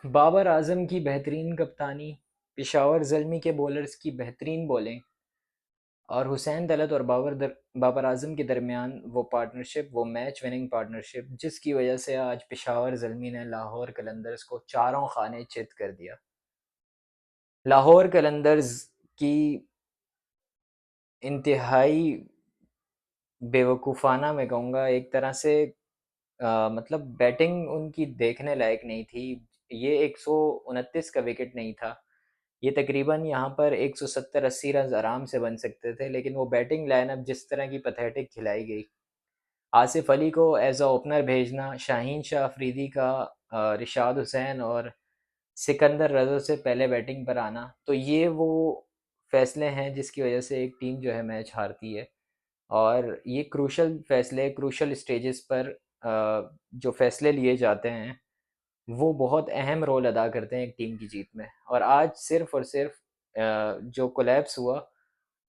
बाबर आजम की बेहतरीन कप्तानी, पेशावर ज़ल्मी के बॉलर्स की बेहतरीन बॉलिंग और हुसैन दलत और बाबर आजम के दरमियान वो पार्टनरशिप, वो मैच विनिंग पार्टनरशिप, जिसकी वजह से आज पेशावर ज़ल्मी ने लाहौर कलंदर्स को चारों खाने चित कर दिया। लाहौर कलंदर्स की इंतहाई बेवकूफ़ाना, मैं कहूँगा एक तरह से, मतलब बैटिंग उनकी देखने लायक नहीं थी। ये 129 का विकेट नहीं था। ये तकरीबन यहाँ पर 170-80 रन आराम से बन सकते थे, लेकिन वो बैटिंग लाइनअप जिस तरह की पैथेटिक खिलाई गई, आसिफ अली को एज अ ओपनर भेजना, शाहीन शाह अफरीदी का रिशाद हुसैन और सिकंदर रज़ा से पहले बैटिंग पर आना, तो ये वो फैसले हैं जिसकी वजह से एक टीम जो है मैच हारती है। और ये क्रूशल फैसले, क्रूशल स्टेजेस पर जो फैसले लिए जाते हैं, वो बहुत अहम रोल अदा करते हैं एक टीम की जीत में। और आज सिर्फ़ और सिर्फ़ जो कोलैप्स हुआ,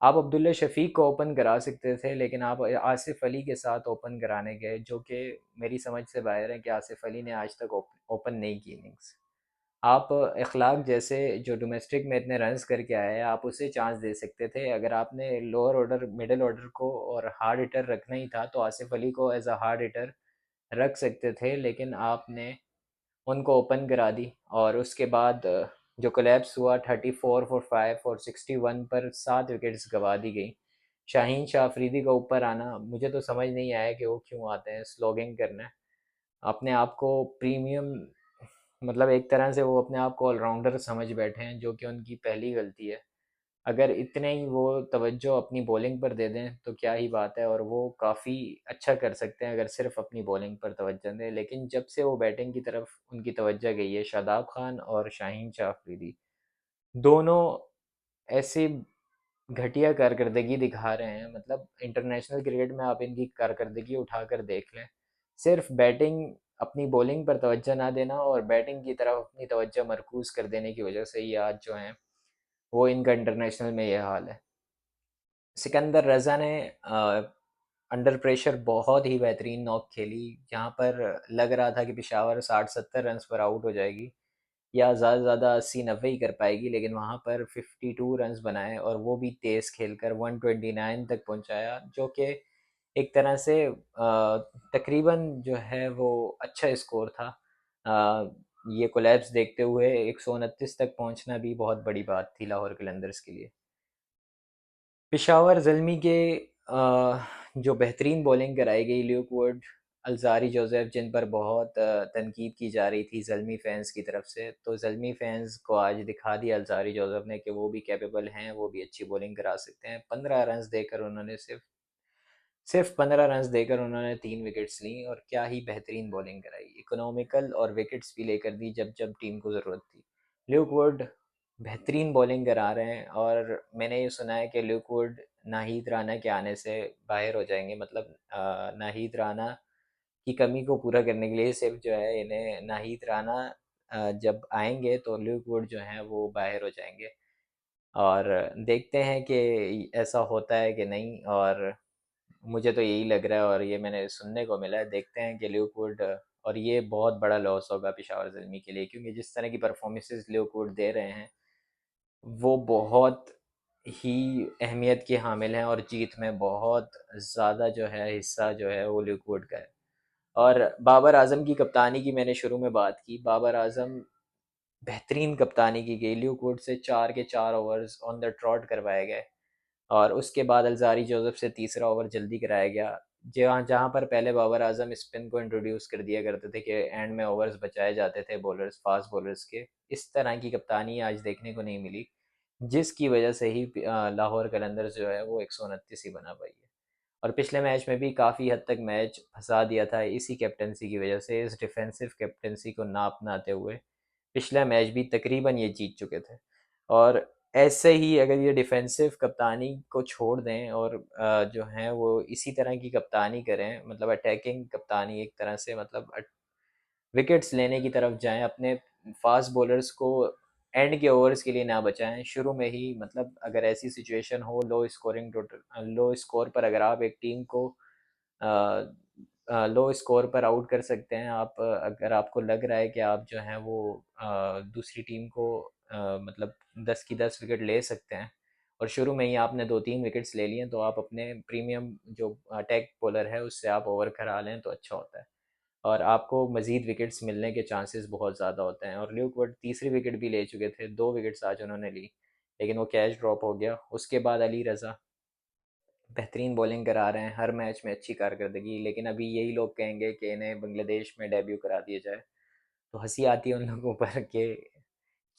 आप अब्दुल्ला शफ़ीक को ओपन करा सकते थे, लेकिन आप आसिफ अली के साथ ओपन कराने गए, जो कि मेरी समझ से बाहर है कि आसिफ अली ने आज तक ओपन नहीं की इनिंग्स। आप इखलाक जैसे जो डोमेस्टिक में इतने रन्स करके आए हैं, आप उसे चांस दे सकते थे। अगर आपने लोअर ऑर्डर, मिडल ऑर्डर को और हार्ड हिटर रखना ही था, तो आसिफ अली को एज अ हार्ड हिटर रख सकते थे, लेकिन आपने उनको ओपन करा दी। और उसके बाद जो कोलैप्स हुआ, 34 फॉर 5 और 61 पर 7 विकेट्स गंवा दी गई। शाहीन शाह अफरीदी का ऊपर आना, मुझे तो समझ नहीं आया कि वो क्यों आते हैं स्लोगिंग करने। अपने आप को प्रीमियम, मतलब एक तरह से वो अपने आप को ऑलराउंडर समझ बैठे हैं, जो कि उनकी पहली गलती है। अगर इतने ही वो तवज्जो अपनी बॉलिंग पर दे दें तो क्या ही बात है, और वो काफ़ी अच्छा कर सकते हैं अगर सिर्फ अपनी बॉलिंग पर तवज्जो दें। लेकिन जब से वो बैटिंग की तरफ उनकी तवज्जो गई है, शादाब खान और शाहीन शाह अफरीदी दोनों ऐसी घटिया कारकर्दगी दिखा रहे हैं। मतलब इंटरनेशनल क्रिकेट में आप इनकी कारकर्दगी उठाकर देख लें, सिर्फ बैटिंग, अपनी बॉलिंग पर तवज्जो ना देना और बैटिंग की तरफ अपनी तवज्जो मरकूज़ कर देने की वजह से ये आज जो हैं, वो इनका इंटरनेशनल में ये हाल है। सिकंदर रज़ा ने अंडर प्रेशर बहुत ही बेहतरीन नॉक खेली, जहाँ पर लग रहा था कि पेशावर 60-70 रन्स पर आउट हो जाएगी या ज़्यादा से ज़्यादा 80-90 ही कर पाएगी, लेकिन वहाँ पर 52 रन्स बनाए और वो भी तेज़ खेलकर 129 तक पहुँचाया, जो कि एक तरह से तकरीबन जो है वो अच्छा स्कोर था। ये कोलैप्स देखते हुए 129 तक पहुँचना भी बहुत बड़ी बात थी लाहौर कलंदर्स के लिए। पेशावर ज़ल्मी के जो बेहतरीन बॉलिंग कराई गई, ल्यूक वुड, अल्ज़ारी जोसेफ, जिन पर बहुत तनकीद की जा रही थी ज़ल्मी फ़ैन्स की तरफ से, तो ज़ल्मी फ़ैन्स को आज दिखा दिया अल्ज़ारी जोसेफ ने कि वो भी कैपेबल हैं, वो भी अच्छी बॉलिंग करा सकते हैं। 15 रन्स देकर उन्होंने सिर्फ 15 रन्स देकर उन्होंने 3 विकेट्स ली, और क्या ही बेहतरीन बॉलिंग कराई, इकोनॉमिकल, और विकेट्स भी लेकर दी जब जब टीम को ज़रूरत थी। ल्यूक वुड बेहतरीन बॉलिंग करा रहे हैं, और मैंने ये सुना है कि ल्यूक वुड नाहीद राना के आने से बाहर हो जाएंगे। मतलब नाहीद राना की कमी को पूरा करने के लिए सिर्फ जो है इन्हें नाहीद राना जब आएंगे तो ल्यूक वुड जो हैं वो बाहर हो जाएंगे। और देखते हैं कि ऐसा होता है कि नहीं, और मुझे तो यही लग रहा है और ये मैंने सुनने को मिला है। देखते हैं कि ल्यूक वुड, और ये बहुत बड़ा लॉस होगा पेशावर ज़ल्मी के लिए, क्योंकि जिस तरह की परफॉर्मेंसेस ल्यूक वुड दे रहे हैं, वो बहुत ही अहमियत के हामिल हैं, और जीत में बहुत ज़्यादा जो है हिस्सा जो है वो ल्यूक वुड का है। और बाबर आजम की कप्तानी की मैंने शुरू में बात की। बाबर आजम बेहतरीन कप्तानी की गई, ल्यूक वुड से 4 के 4 ओवर्स ऑन द ट्रॉट करवाए गए, और उसके बाद अल्जारी जोसेफ से तीसरा ओवर जल्दी कराया गया। जहाँ जहाँ पर पहले बाबर आजम स्पिन को इंट्रोड्यूस कर दिया करते थे कि एंड में ओवर्स बचाए जाते थे बॉलर्स, फास्ट बॉलर्स के, इस तरह की कप्तानी आज देखने को नहीं मिली, जिसकी वजह से ही लाहौर कलंदर्स जो है वो 129 ही बना पाई है। और पिछले मैच में भी काफ़ी हद तक मैच फंसा दिया था इसी कैप्टनसी की वजह से, इस डिफेंसिव कैप्टनसी को ना अपनाते हुए पिछला मैच भी तकरीबन ये जीत चुके थे। और ऐसे ही अगर ये डिफेंसिव कप्तानी को छोड़ दें और जो हैं वो इसी तरह की कप्तानी करें, मतलब अटैकिंग कप्तानी एक तरह से, मतलब विकेट्स लेने की तरफ जाएं, अपने फास्ट बॉलर्स को एंड के ओवर्स के लिए ना बचाएं शुरू में ही। मतलब अगर ऐसी सिचुएशन हो, लो स्कोरिंग, टोटल लो स्कोर पर अगर आप एक टीम को लो स्कोर पर आउट कर सकते हैं आप, अगर आपको लग रहा है कि आप जो हैं वो दूसरी टीम को मतलब 10 की 10 विकेट ले सकते हैं, और शुरू में ही आपने 2-3 विकेट्स ले लिए, तो आप अपने प्रीमियम जो अटैक बॉलर है उससे आप ओवर करा लें तो अच्छा होता है, और आपको मज़ीद विकेट्स मिलने के चांसेस बहुत ज़्यादा होते हैं। और ल्यूक वुड तीसरी विकेट भी ले चुके थे, 2 विकेट्स आज उन्होंने ली, लेकिन वो कैच ड्रॉप हो गया। उसके बाद अली रज़ा बेहतरीन बॉलिंग करा रहे हैं, हर मैच में अच्छी कारकर्दगी, लेकिन अभी यही लोग कहेंगे कि इन्हें बांग्लादेश में डेब्यू करा दिया जाए। तो हँसी आती है उन लोगों पर कि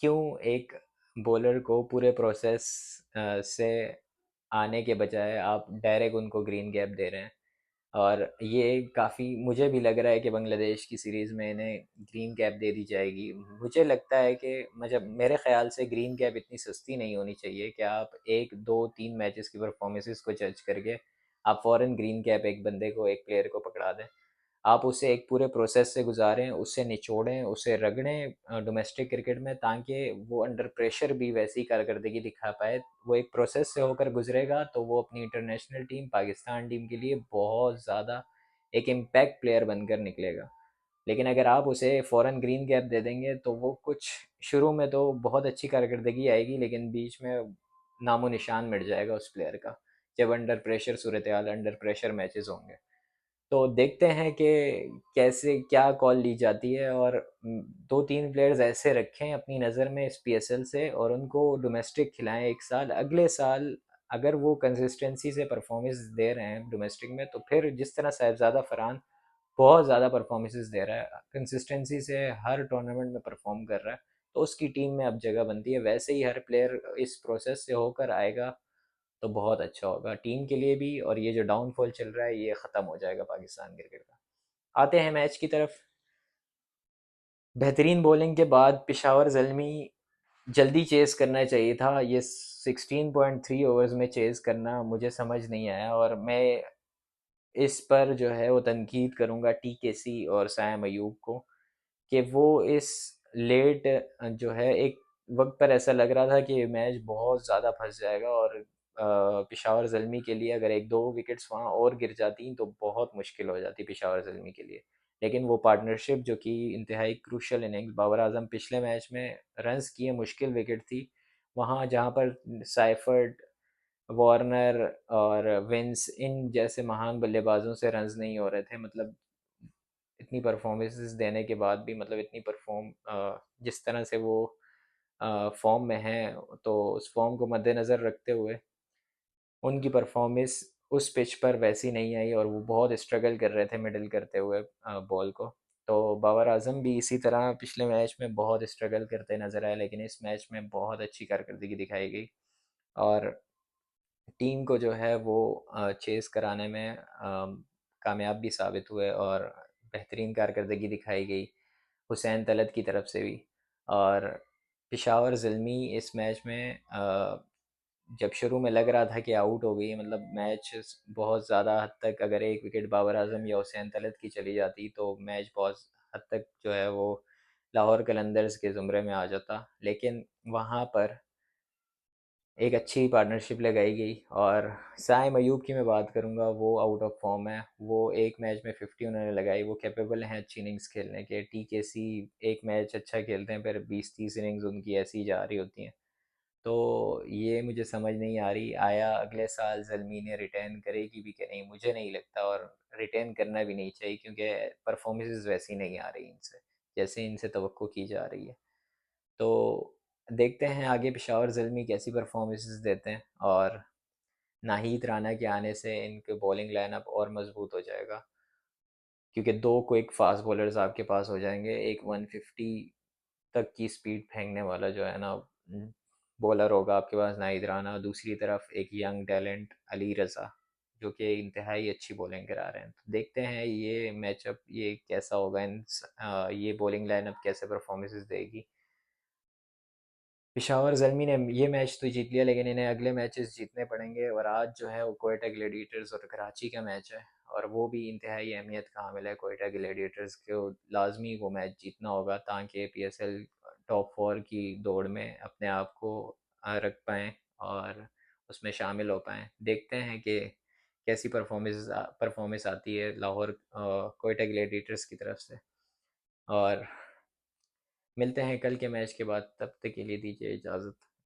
क्यों एक बॉलर को पूरे प्रोसेस से आने के बजाय आप डायरेक्ट उनको ग्रीन गैप दे रहे हैं। और ये काफ़ी मुझे भी लग रहा है कि बांग्लादेश की सीरीज़ में इन्हें ग्रीन कैप दे दी जाएगी। मुझे लगता है कि मतलब मेरे ख़्याल से ग्रीन कैप इतनी सस्ती नहीं होनी चाहिए कि आप 1, 2, 3 मैचेस की परफॉर्मेंसेस को जज करके आप फ़ौरन ग्रीन कैप एक बंदे को, एक प्लेयर को पकड़ा दें। आप उसे एक पूरे प्रोसेस से गुजारें, उसे निचोड़ें, उसे रगड़ें डोमेस्टिक क्रिकेट में, ताकि वो अंडर प्रेशर भी वैसी कारकर्दगी दिखा पाए। वो एक प्रोसेस से होकर गुजरेगा तो वो अपनी इंटरनेशनल टीम, पाकिस्तान टीम के लिए बहुत ज़्यादा एक इम्पैक्ट प्लेयर बनकर निकलेगा। लेकिन अगर आप उसे फ़ौरन ग्रीन कैप दे देंगे तो वो कुछ शुरू में तो बहुत अच्छी कारकर्दगी आएगी, लेकिन बीच में नामो निशान मिट जाएगा उस प्लेयर का, जब अंडर प्रेशर सूरत हाल, अंडर प्रेशर मैचेस होंगे। तो देखते हैं कि कैसे क्या कॉल ली जाती है, और 2-3 प्लेयर्स ऐसे रखें अपनी नज़र में इस पीएसएल से, और उनको डोमेस्टिक खिलाएं एक साल, अगले साल अगर वो कंसिस्टेंसी से परफॉर्मेंस दे रहे हैं डोमेस्टिक में, तो फिर जिस तरह साहिबजादा फरहान बहुत ज़्यादा परफॉर्मेंसेस दे रहा है, कंसिस्टेंसी से हर टूर्नामेंट में परफॉर्म कर रहा है, तो उसकी टीम में अब जगह बनती है। वैसे ही हर प्लेयर इस प्रोसेस से होकर आएगा तो बहुत अच्छा होगा टीम के लिए भी, और ये जो डाउनफॉल चल रहा है ये ख़त्म हो जाएगा पाकिस्तान क्रिकेट का। आते हैं मैच की तरफ। बेहतरीन बॉलिंग के बाद पेशावर ज़ल्मी जल्दी चेज़ करना चाहिए था। ये 16.3 ओवर्स में चेज़ करना मुझे समझ नहीं आया, और मैं इस पर जो है वो तनकीद करूँगा टीकेसी और सायम अयूब को, कि वो इस लेट जो है एक वक्त पर ऐसा लग रहा था कि ये मैच बहुत ज़्यादा फंस जाएगा, और पेशावर ज़ल्मी के लिए अगर 1-2 विकेट्स वहाँ और गिर जाती तो बहुत मुश्किल हो जाती पेशावर ज़ल्मी के लिए। लेकिन वो पार्टनरशिप जो कि इंतहाई क्रूशल इनिंग्स, बाबर आजम पिछले मैच में रन्स किए, मुश्किल विकेट थी वहाँ, जहाँ पर साइफर्ट, वार्नर और विंस इन जैसे महान बल्लेबाजों से रन्स नहीं हो रहे थे। मतलब इतनी परफॉर्मेंसेस देने के बाद भी, मतलब इतनी जिस तरह से वो फॉर्म में हैं, तो उस फॉर्म को मद्देनज़र रखते हुए उनकी परफॉर्मेंस उस पिच पर वैसी नहीं आई, और वो बहुत स्ट्रगल कर रहे थे मिडल करते हुए बॉल को। तो बाबर आजम भी इसी तरह पिछले मैच में बहुत स्ट्रगल करते नज़र आए, लेकिन इस मैच में बहुत अच्छी कारकर्दगी दिखाई गई, और टीम को जो है वो चेज़ कराने में कामयाब भी साबित हुए, और बेहतरीन कारकर्दगी दिखाई गई हुसैन तलत की तरफ से भी। और पेशावर ज़िल्मी इस मैच में जब शुरू में लग रहा था कि आउट हो गई, मतलब मैच बहुत ज़्यादा हद तक, अगर एक विकेट बाबर आजम या हुसैन तलत की चली जाती तो मैच बहुत हद तक जो है वो लाहौर कलंदर्स के ज़ुमरे में आ जाता, लेकिन वहाँ पर एक अच्छी पार्टनरशिप लगाई गई। और साइम अयूब की मैं बात करूँगा, वो आउट ऑफ फॉर्म है, वो एक मैच में 50 उन्होंने लगाई, वो कैपेबल हैं अच्छी इनिंग्स खेलने के। टीकेसी एक मैच अच्छा खेलते हैं, फिर 20-30 इनिंग्स उनकी ऐसी ही जा रही होती हैं। तो ये मुझे समझ नहीं आ रही, आया अगले साल ज़ल्मी ने रिटेन करेगी भी कि नहीं, मुझे नहीं लगता, और रिटेन करना भी नहीं चाहिए, क्योंकि परफॉर्मेंसेस वैसी नहीं आ रही इनसे जैसे इनसे तवक्को की जा रही है। तो देखते हैं आगे पेशावर ज़ल्मी कैसी परफॉर्मेंसेस देते हैं, और नाहीद राना के आने से इनके बॉलिंग लाइनअप और मजबूत हो जाएगा, क्योंकि 2 क्विक फास्ट बॉलर्स आपके पास हो जाएंगे। एक 150 तक की स्पीड फेंकने वाला जो है ना बॉलर होगा आपके पास नाहिद राना, दूसरी तरफ एक यंग टैलेंट अली रज़ा, जो कि इंतहाई अच्छी बॉलिंग करा रहे हैं। तो देखते हैं ये मैचअप ये कैसा होगा, ये बॉलिंग लाइनअप कैसे परफॉर्मेंसेस देगी। पेशावर ज़ल्मी ने ये मैच तो जीत लिया, लेकिन इन्हें अगले मैचेस जीतने पड़ेंगे, और आज जो है वो कोयटा ग्लैडिएटर्स और कराची का मैच है, और वो भी इंतहाई अहमियत का हामिल है। कोयटा ग्लैडिएटर्स को लाजमी वो मैच जीतना होगा, ताकि पीएसएल टॉप 4 की दौड़ में अपने आप को रख पाएँ और उसमें शामिल हो पाएँ। देखते हैं कि कैसी परफॉर्मेंस आती है लाहौर कोयटा ग्लैडिएटर्स की तरफ से। और मिलते हैं कल के मैच के बाद, तब तक के लिए दीजिए इजाज़त।